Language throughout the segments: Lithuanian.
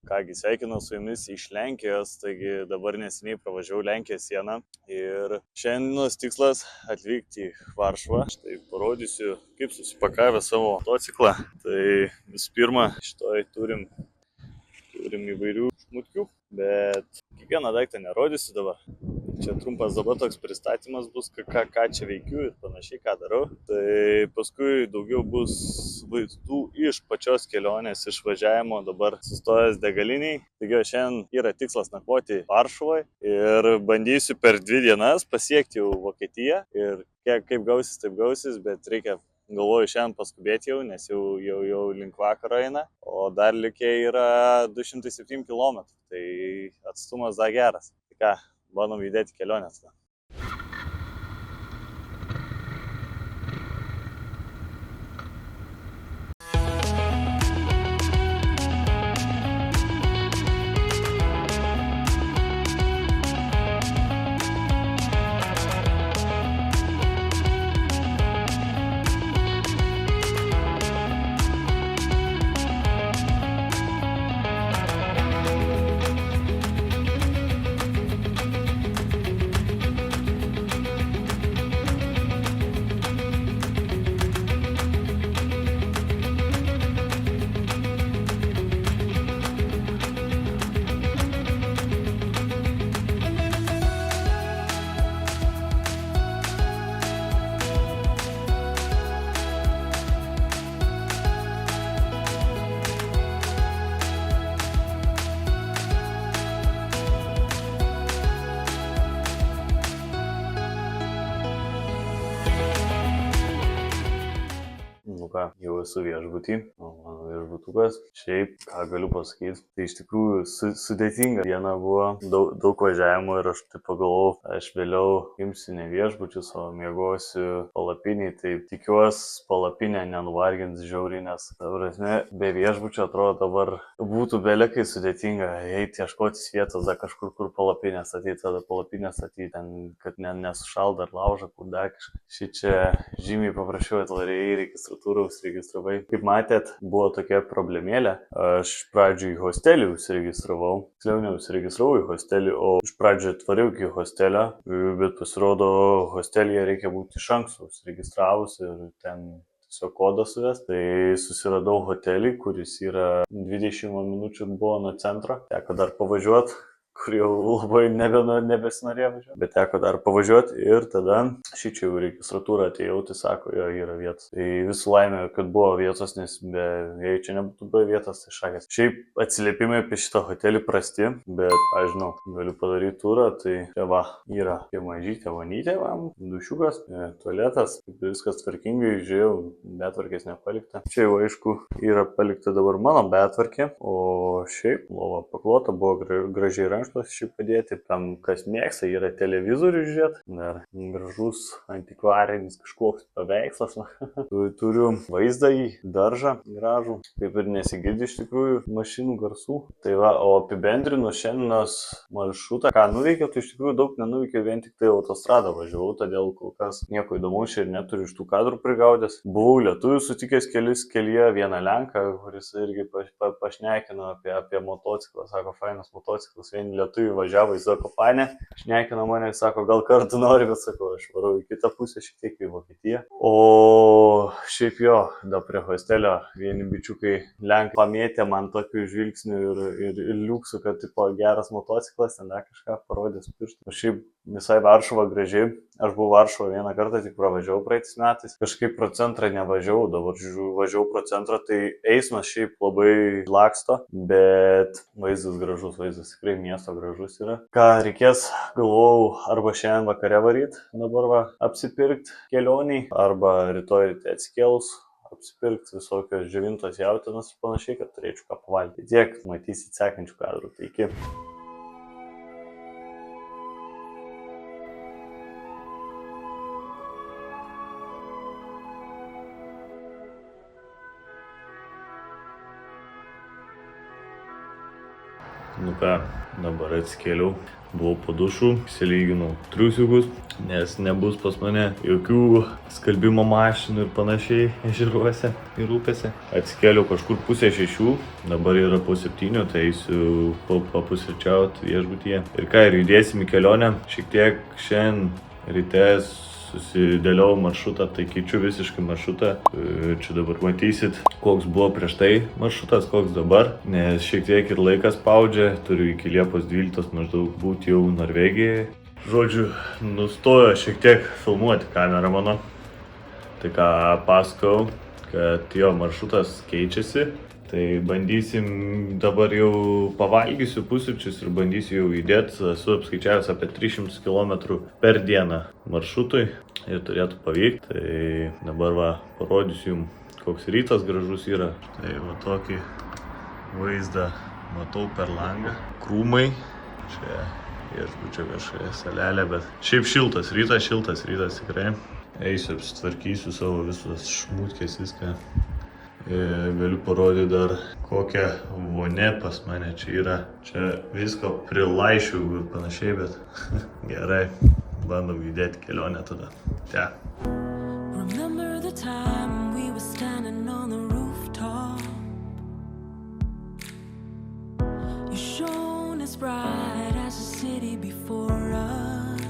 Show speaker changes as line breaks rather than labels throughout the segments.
Kągi, sveikinu su jumis iš Lenkijos, taigi dabar neseniai pravažiavau Lenkijos sieną ir šiandienos tikslas atvykti į Varšuvą. Štai parodysiu, kaip susipakavę savo motociklą. Tai visų pirma, šitoj turim įvairių šmutkių, bet kiekvieną daiktą nerodysiu dabar. Čia trumpas dabar toks pristatymas bus, ką čia veikiu ir panašiai, ką darau. Tai paskui daugiau bus vaizdų iš pačios kelionės išvažiavimo, dabar sustojęs degaliniai. Taigi šiandien yra tikslas nakvoti Varšuvoje ir bandysiu per 2 dienas pasiekti jau Vokietiją. Ir kaip gausis, taip gausis, bet reikia, galvoju, šiandien paskubėti jau, nes jau link vakaro eina. O dar likę yra 207 km, tai atstumas dar geras. Tai ką, bandom judėti kelionės. Nu ką, jau esu viešbutį, mano viešbutukas. Šiaip, ką galiu pasakyti, tai iš tikrųjų sudėtinga diena buvo, daug važiavimų ir aš taip pagalvojau, aš vėliau imsiu ne viešbučius, o miegosiu palapiniai. Tai tikiuosi, palapinė nenuvargins žiauriai, nes, ta prasme, be viešbučio atrodo dabar būtų belekai sudėtinga eiti ieškotis vietos, dar kažkur, kur palapinę statyti, tada palapinę statyti, ten, kad nesušalda ar lauža, kur dar kažką. Šičia žymiai paprasčiau atvarėjai registravai. Kaip matėt, buvo tokia problemėlė. Aš pradžioj į hostelį užsiregistravau. Tiksliau neužsiregistravau į hostelį, o iš pradžio atvariau iki hostelio, bet pasirodo, hostelyje reikia būti iš anksto užsiregistravus ir ten tiesiog kodą suvest. Tai susiradau hotelį, kuris yra 20 minučių buvo nuo centro. Teko dar pavažiuoti, kur jau labai nebesinorėjo važiuoti, bet teko dar pavažiuoti ir tada šičia jau registratūrą atėjau, tai sako, jo, yra vietos. Tai visų laimė, kad buvo vietos, nes jei čia nebūtų buvę vietos, tai šakės. Šiaip atsiliepimai apie šitą hotelį prasti, bet aš žinau, galiu padaryti turą, tai čia va, yra tie mažytė vanytė, dušiukas, tualetas, viskas tvarkingai, žiūrėjau, betvarkės nepalikta. Čia jau aišku yra palikta dabar mano betvarkė, o šiaip lova paklota, buvo gražiai rankšluosčiai šiaip padėti, tam kas mėgsta, yra televizorių žiūrėti, dar gražus antikvarinis kažkoks paveikslas. Turiu vaizdą į daržą gražų, kaip ir nesigirdi iš tikrųjų mašinų garsų. Tai va, o apibendrinu šiandienos maršrutą, ką nuveikiau, tai iš tikrųjų daug nenuveikiau, vien tik tai autostradą važiavau, todėl kol kas nieko įdomaus ir neturiu iš tų kadrų prigaudęs. Buvau lietuvių sutikęs kelis kelyje, vieną lenką, kuris irgi pašnekino apie motociklą, sako, fainas motociklas, vieni lietuvių važiavo į Zakopanę, šnekino mane, sako, gal kartu nori, bet sakau, aš varau į kitą pusę, šiek tiek į Vokietiją. O šiaip jo, da prie hostelio vieni bičiukai lenkai pamėtė man tokių žvilgsnių ir liuksų, kad tipo geras motociklas, ten dar kažką parodės pirštų. O šiaip visai Varšuva gražiai, aš buvau Varšuva vieną kartą, tik pravažiavau praeitais metais, kažkaip pro centrą nevažiavau, dabar važiavau pro centrą, tai eismas šiaip labai laksto, bet vaizdas gražus, vaizdas tikrai miesto gražus yra. Ką reikės, galvojau, arba šiandien vakare varyt, dabar va, apsipirkti kelioniai, arba rytoj ryte atsikėlus, apsipirkti visokios džiovintos jautienos ir panašiai, kad turėčiau ką pavalgyti. Tiek matysit sekančių kadrų, tai iki. Nu ką, dabar atsikėliau, buvau po dušu, įsilyginau triusiukus, nes nebus pas mane jokių skalbimo mašinų ir panašiai ežeruose ir upėse. Atsikėliau kažkur 5:30, dabar yra po 7, tai eisiu papusryčiauti viešbutyje. Ir ką, ir judėsim į kelionę. Šiek tiek šiandien ryte susidėliau maršrutą, tai keičiu visiškai maršrutą. Čia dabar matysit, koks buvo prieš tai maršrutas, koks dabar, nes šiek tiek ir laikas spaudžia, turiu iki Liepos 12 maždaug būti jau Norvegijoje. Žodžiu, nustojo šiek tiek filmuoti kamerą mano, tai ką pasakau, kad jo maršrutas keičiasi. Tai bandysim, dabar jau pavalgysiu pusryčius ir bandysiu jau judėti, esu apskaičiavęs apie 300 km per dieną maršrutui ir turėtų pavykti. Tai dabar va, parodysiu jums, koks rytas gražus yra. Tai va tokį vaizdą matau per langą. Krūmai, čia viešbučio kažkokia salelė, bet šiaip šiltas rytas tikrai. Eisiu apsitvarkysiu savo visus šmutkės, viską. Galiu parodyti dar, kokia vonė pas mane čia yra. Čia visko prilaišiu ir panašiai, bet gerai, bandom judėti kelionę tada. Te. Remember the time we were standing on the rooftop. You shone as bright as the city before us.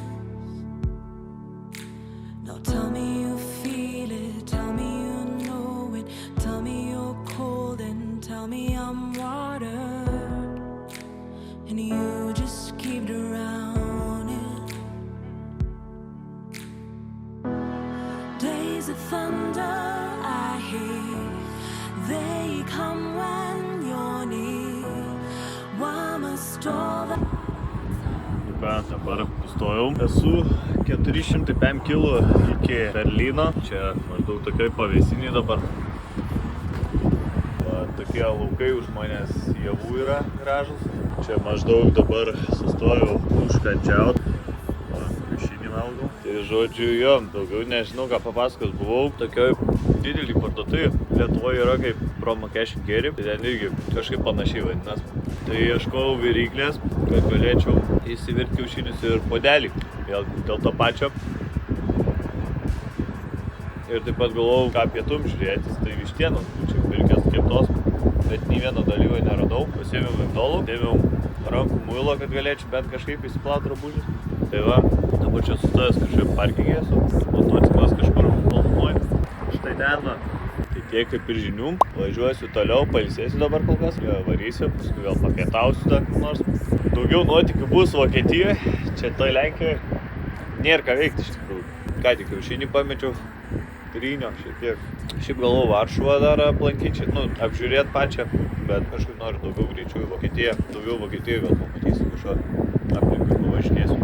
Now tell me you feel it, tell me you know it. Tell me you're cold and tell me I'm water. And you just keep drowning. Days of thunder I hear, they come when you're near. Why must all the... Ką, dabar sustojau. Esu 405 km iki Berlyno. Čia maždaug tokioj pavėsinėj dabar. Tokie laukai už manęs javų yra gražus. Čia maždaug dabar sustojau užkandžiaut. Kiaušinį valgau. Tai žodžiu, jo, daugiau nežinau ką papasakos. Buvau tokioj didelį parduotuvį. Lietuvoje yra kaip Promo Cash and Carry. Tai ten irgi kažkaip panašiai vadinas. Tai ieškojau viryklės, kad galėčiau įsivirti kiaušinius ir puodelį. Dėl to pačio. Ir taip pat galvojau, ką pietum žiūrėtis, tai vištienos būčiau pirkęs keptos, bet nei vieno dalyvo neradau. Pasiėmiau Migdolų, ėmiau rankų muilo, kad galėčiau bent kažkaip įsiplauti drabužius. Tai va, dabar čia sustojęs kažkaip parkingė esu, motociklas kažkur tolumoj. Štai ten va. Tai tiek kaip ir žinių, važiuosiu toliau, pailsėsiu dabar kol kas, varysiu, paskui vėl papietausiu dar nors. Daugiau nuotykių bus Vokietijoje, čia toj Lenkijoje. Nėra ką veikti iš tikrųjų. Ką tik kiaušinį pamečiau. Trynio šiek tiek. Šiaip galvoju Varšuvą dar aplankyti, apžiūrėti pačią, bet kažkaip noriu daugiau greičiau į Vokietiją. Daugiau Vokietijoje gal pamatysiu kažką aplinkui pavažinėsiu.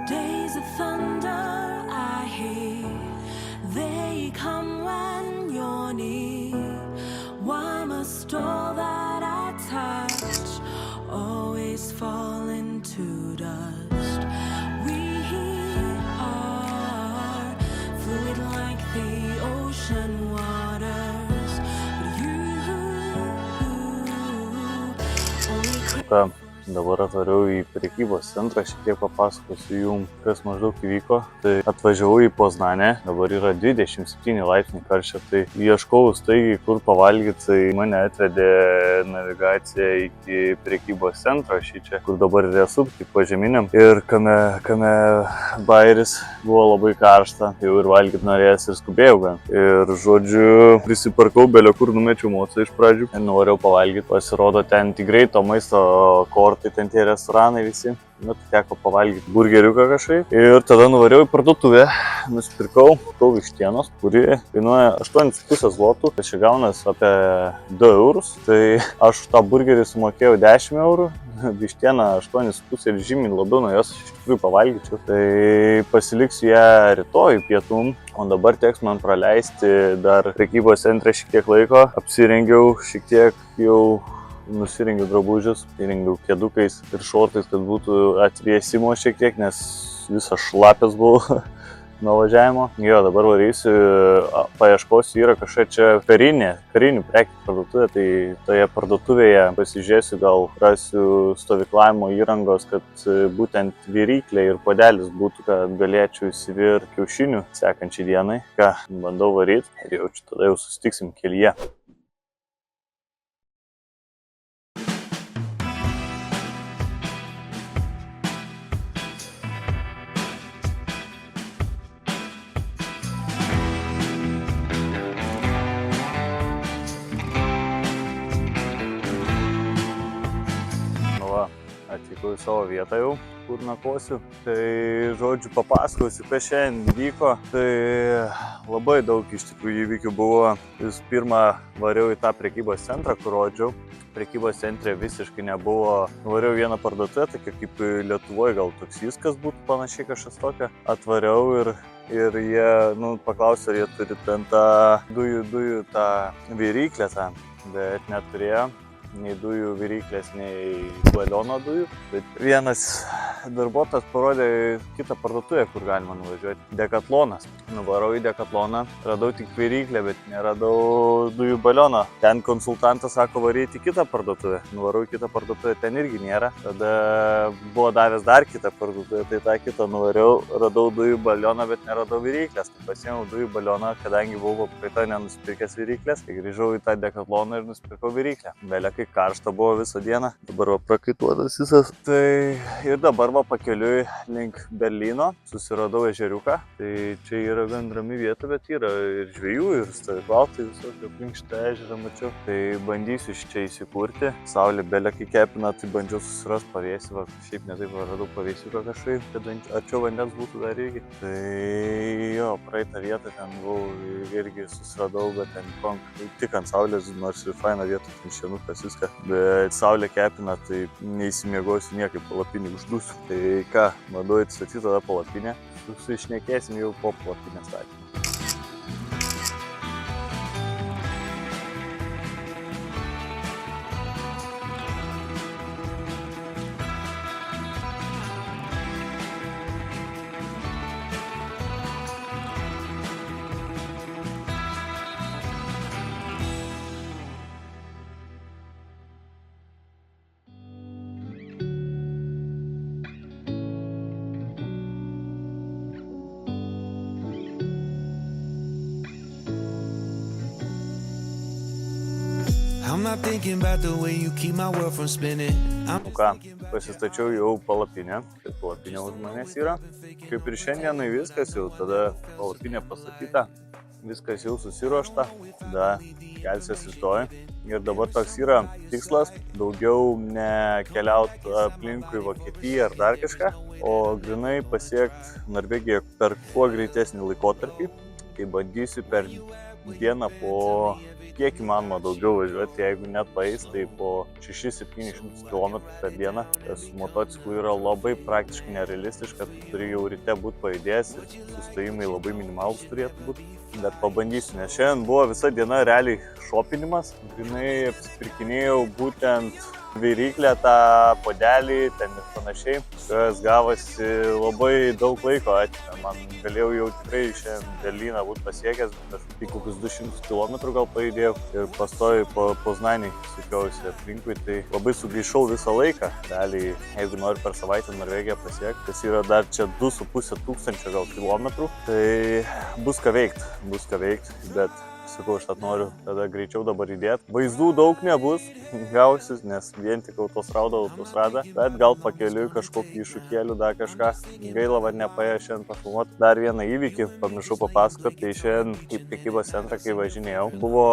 Days of thunder I hear, they come when you're near. Why must all that I touch always fall into dust? The ocean waters, but you only... Dabar atvariau į prekybos centrą, šiek tiek papasakosiu jums, kas maždaug įvyko. Tai atvažiavau į Poznanę, dabar yra 27 laipsniai karščio, tai ieškau staigiai kur pavalgyti, tai mane atvedė navigacija iki prekybos centro šičia, kur dabar ir esu, tik pažeminiam. Ir kame bairis buvo labai karšta, jau ir valgyti norėjęs ir skubėjau gan. Ir žodžiu, prisiparkau, belio kur numečiau mocą iš pradžių, norėjau pavalgyti, pasirodo ten tik greito maisto kortą. Tai ten tie restoranai visi, tai teko pavalgyti burgeriuką kažkaip. Ir tada nuvariau į parduotuvę, nusipirkau vištienos, kuri kainuoja 8,5 zlotų, tai čia gaunas apie 2 eurus. Tai aš tą burgerį sumokėjau 10 eurų, vištieną 8,5 ir žymiai labiau nuo jos iš tikrųjų pavalgyčiau. Tai pasiliksiu ją rytoj pietum, o dabar teks man praleisti dar prekybos centre šiek tiek laiko. Apsirengiau šiek tiek jau. Nusirengiau drabužius, įrengiau kėdukais ir šortais, kad būtų atvėsimo šiek tiek, nes visas šlapės buvo. nuo važiavimo. Jo, dabar varysiu, paieškosiu, yra kažkokia čia karinių prekių parduotuvė, tai toje parduotuvėje pasižiūrėsiu, gal rasiu stovyklavimo įrangos, kad būtent viryklė ir puodelis būtų, kad galėčiau įsivirti kiaušinių sekančiai dienai. Ką, bandau varyti ir jaučiu, tada jau susitiksim kelyje. Atvykau į savo vietą jau, kur nakvosiu. Tai, žodžiu, papasakosiu, kas šiandien vyko. Tai labai daug iš tikrųjų įvykių buvo. Visų pirma, variau į tą prekybos centrą, kur rodžiau. Prekybos centre visiškai nebuvo. Variau vieną parduotuvę, tokia kaip Lietuvoje, gal toks viskas būtų panašiai kažkas tokio. Atvariau ir jie, paklausė, ar jie turi ten tą dujų tą viryklę tą, bet neturėjo. Nei dujų viryklės, nei baliono dujų. Bet vienas darbuotojas parodė kitą parduotuvę, kur galima nuvažiuoti. Dekatlonas. Nuvarau į Dekatloną, radau tik viryklę, bet neradau dujų baliono. Ten konsultantas sako varyti į kitą parduotuvę. Nuvarau į kitą parduotuvę, ten irgi nėra. Tada buvo davęs dar kitą parduotuvę, tai tą kitą nuvariau, radau dujų balioną, bet neradau viryklės. Tai pasiėmiau dujų balioną, kadangi buvau praeitą nenusipirkęs viryklės, tai grįžau į tą Dekatloną ir nusipirkau viryklę. Belekai karšta buvo visą dieną, dabar va prakaituotas visas. Tai ir dabar va pakeliui link Berlyno, susiradau ežeriuką. Tai čia yra gan rami vieta, bet yra ir žvejų, ir stovyklautojų visokių aplink šitą ežerą mačiau. Tai bandysiu iš čia įsikurti. Saulė belekai kepina, tai bandžiau susirasti pavėsį, va šiaip netaip radau pavėsiuką kažkaip, kad arčiau vandens būtų dar irgi. Tai jo, praeitą vietą ten buvau irgi susiradau, bet ten tik ant saulės, nors ir faina vieta, ten šienukas viską. Bet saulė kepina, tai neįsimiegosiu niekaip, palapinį uždusiu. Tai ką, bandau atstatyti tada palapinę, susišnekėsim jau po palapinės statymo. Ką, pasistačiau jau palapinę, tai palapinė už manęs yra. Kaip ir šiandienai viskas jau, tada palapinė pastatyta, viskas jau susiruošta, tada kelsiuos rytoj. Ir dabar toks yra tikslas, daugiau nekeliauti aplinkui Vokietiją ar dar kažką, o grinai pasiekti Norvegiją per kuo greitesnį laikotarpį, kai bandysiu per dieną po kiek įmanoma daugiau važiuoti, jeigu net paeis, tai po 600-700 km per dieną. Su motociklu yra labai praktiškai nerealistiška, turi jau ryte būti pajudėjęs ir sustojimai labai minimalus turėtų būti. Bet pabandysiu, nes šiandien buvo visa diena realiai šopinimas, grinai apsipirkinėjau būtent viryklę, tą puodelį, ten ir panašiai, kas gavosi labai daug laiko atėmė. Man galėjau jau tikrai šiandien Berlyną būti pasiekęs, bet aš tik kokius 200 km gal pajudėjau ir pastoju po Poznanį sukiausi aplinkui, tai labai sugaišau visą laiką. Realiai, jeigu noriu per savaitę Norvegiją pasiekti, tas yra dar čia 2,5 tūkstančio gal kilometrų, tai bus ką veikti, bet sakau, aš noriu tada greičiau dabar įdėti. Vaizdų daug nebus gausis, nes vien tik autostrada, bet gal pakeliui kažkokį iššūkėlių, dar kažką. Gaila, var nepaėjo šiandien pafilmuoti. Dar vieną įvykį pamiršau papasakoti, tai šiandien kaip prekybos centrą, kai važinėjau, buvo,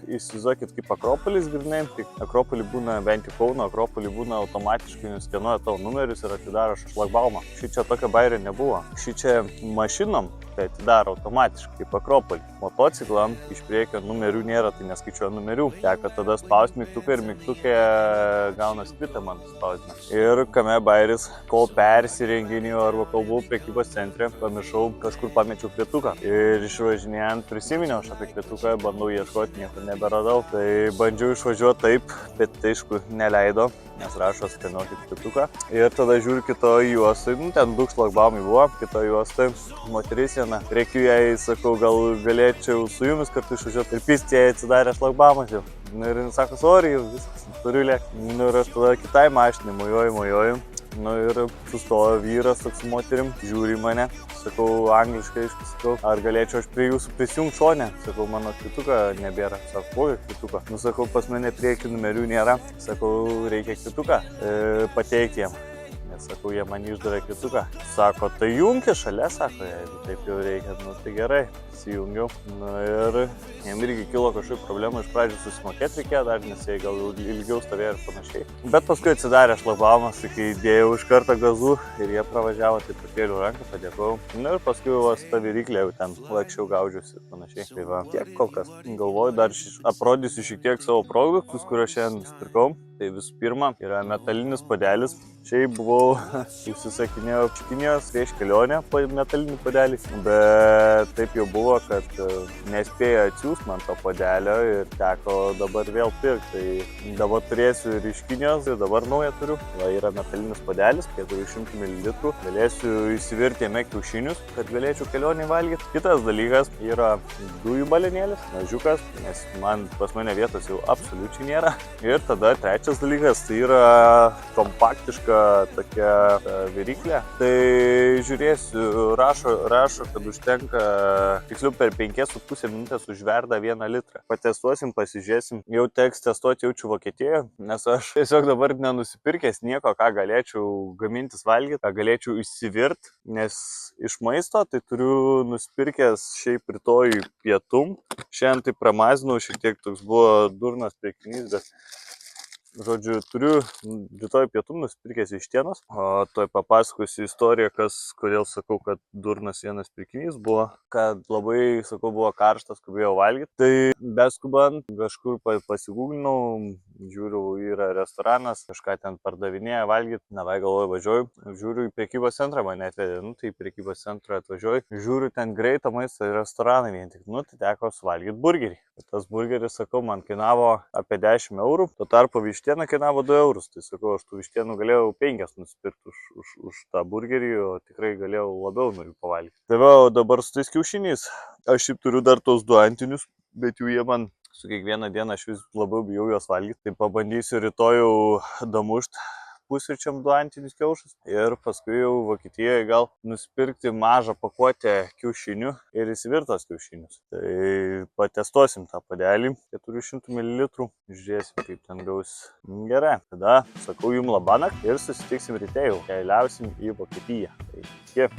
įsivaizduokit, kaip Akropolis grinai. Akropolį būna, bent jau Kauno Akropolį būna automatiškai nuskenuoja tavo numerius ir atidaro šlagbaumą. Šičia tokio bairio nebuvo. Šičia mašinom tai atidaro automatiškai kaip Akropolį. Motociklam iš priekio numerių nėra, tai neskaičiuoja numerių. Teko tada spausti mygtuką ir ir mygtukė gauna kvitą man spausdina. Ir kame bairis, kol persirenginėjau arba kol buvau prekybos centre, pamiršau, kažkur pamečiau kvituką. Ir išvažinėjant prisiminiau aš apie kvituką, bandau ieškoti, nieko neberadau. Tai bandžiau išvažiuoti taip, bet aišku neleido, nes rašo skanuokit kvituką. Ir tada žiūriu kitoje juostai, ten daug šlagbaumai buvo, kitoje juostai moteris viena. Reikiu jai, sakau, gal galėčiau su jumis kartu išvažiuoti. Ir pist jai atsidarė šlagbaumas jau. Ir jis sako, sorry, viskas, turiu lėkti. Ir aš tada kitai mašinai mojuoju. Ir sustojo vyras toks su moterim, žiūri mane. Sakau, angliškai, sakau, ar galėčiau aš prie jūsų prisijungti šone? Sakau, mano kvituką nebėra. Sakau, kokio kvituką? Sakau, pas mane priekį numerių nėra. Sakau, reikia kvituką pateikti jiem. Nes sakau, jie man išdavė kvituką. Sako, tai jungi šalia, sako, jeigu taip jau reikia, tai gerai. Įsijungiau. Ir jiem irgi kilo kažkokių problemų, iš pradžių susimokėti reikėjo dar, nes jie gal ilgiau stovėjo ir panašiai. Bet paskui atsidarė šlagbaumas, kai dėjau iš karto gazų ir jie pravažiavo, tai pakėliau ranką, padėkojau. Ir paskui tą viryklę jau ten lakščiau gaudžiuosi ir panašiai. Tai va, tiek kol kas. Galvoju, dar aprodysiu šiek tiek savo produktus, kuriuos šiandien nusipirkau. Tai visų pirma, yra metalinis puodelis. Šiaip buvau užsisakinėjau iš Kinijos prieš kelionę metalinį puodelį, bet taip jau buvo, kad nespėjo atsiųsti man to puodelio ir teko dabar vėl pirkti. Tai dabar turėsiu ir iš Kinijos, ir dabar naują turiu. Va, yra metalinis puodelis, 400 ml. Galėsiu įsivirti jame kiaušinius, kad galėčiau kelionį valgyti. Kitas dalykas yra dujų balenėlis, mažiukas, nes pas mane vietos jau absoliučiai nėra. Ir tada trečias dalykas, tai yra kompaktiška tokia viryklė. Tai žiūrėsiu, rašo, kad užtenka, tiksliau per 5,5 minutės užverda 1 litrą. Patestuosim, pasižiūrėsim. Jau teks testuoti jaučiu Vokietijoje, nes aš tiesiog dabar nenusipirkęs nieko, ką galėčiau gamintis valgyti, ką galėčiau įsivirti, nes iš maisto tai turiu nusipirkęs šiaip rytoj pietum. Šiandien tai pramazinau, šiek tiek toks buvo durnas pirkinys, bet žodžiu, turiu rytoj pietum nusipirkęs vištienos, o toj papasakosiu istoriją, kodėl sakau, kad durnas vienas pirkinys buvo, kad labai, sakau, buvo karštas, skubėjau valgyti. Tai beskubant, kažkur pasigūglinau, žiūriu, yra restoranas, kažką ten pardavinėja valgyti, navai galvoju, važiuoju, žiūriu į prekybos centrą, mane atvedė, tai į prekybos centrą atvažiuoju, žiūriu ten greitą maistą restoraną vien tik, tai teko suvalgyti burgerį. Tas burgeris, sakau, man kainavo apie 10 eurų, tuo tarpu vištiena kainavo 2 eurus, tai sakau, aš tų vištienų galėjau 5 nusipirkti už tą burgerį, o tikrai galėjau labiau nuo jų pavalgyti. Tai va, dabar su tais kiaušiniais, aš šiaip turiu dar tos 2 antinius, bet jų jie man su kiekvieną dieną aš vis labiau bijau juos valgyti, tai pabandysiu rytoj jau damušti pusryčiam 2 antinius kiaušus ir paskui jau Vokietijoje gal nusipirkti mažą pakuotę kiaušinių ir įsivirtos kiaušinius. Tai patestuosim tą puodelį 400 ml, žiūrėsim kaip ten gaus. Gerai, tada sakau jums labanakt ir susitiksim ryte jau, keliausim į Vokietiją. Tai iki.